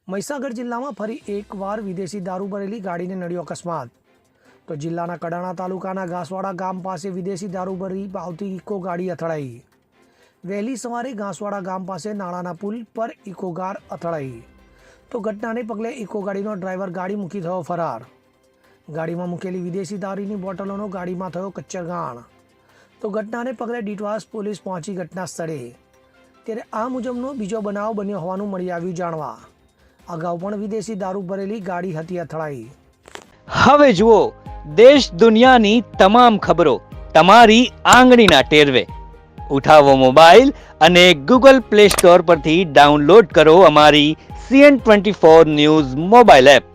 મહીસાગર જિલ્લામાં ફરી એકવાર વિદેશી દારૂ ભરેલી ગાડીને નડ્યો અકસ્માત। તો જિલ્લાના કડાણા તાલુકાના ઘાસવાડા ગામ પાસે વિદેશી દારૂ ભરી આવતી ઇકો ગાડી અથડાઈ। વહેલી સવારે ઘાસવાડા ગામ પાસે નાળાના પુલ પર ઇકો કાર અથડાઈ। તો ઘટનાને પગલે ઇકો ગાડીનો ડ્રાઈવર ગાડી મૂકી થયો ફરાર। ગાડીમાં મૂકેલી વિદેશી દારૂની બોટલોનો ગાડીમાં થયો કચ્ચરગાણ। તો ઘટનાને પગલે ડીટવાસ પોલીસ પહોંચી ઘટના સ્થળે। ત્યારે આ મુજબનો બીજો બનાવ બન્યો હોવાનું મળી આવ્યું જાણવા। અગાઉ પણ વિદેશી દારૂ ભરેલી ગાડી હતી અથડાઈ। હવે જુઓ દેશ દુનિયાની તમામ ખબરો તમારી આંગળીના ટેરવે। ઉઠાવો મોબાઈલ અને ગૂગલ પ્લે સ્ટોર પરથી ડાઉનલોડ કરો અમારી CN24 ન્યૂઝ મોબાઈલ એપ।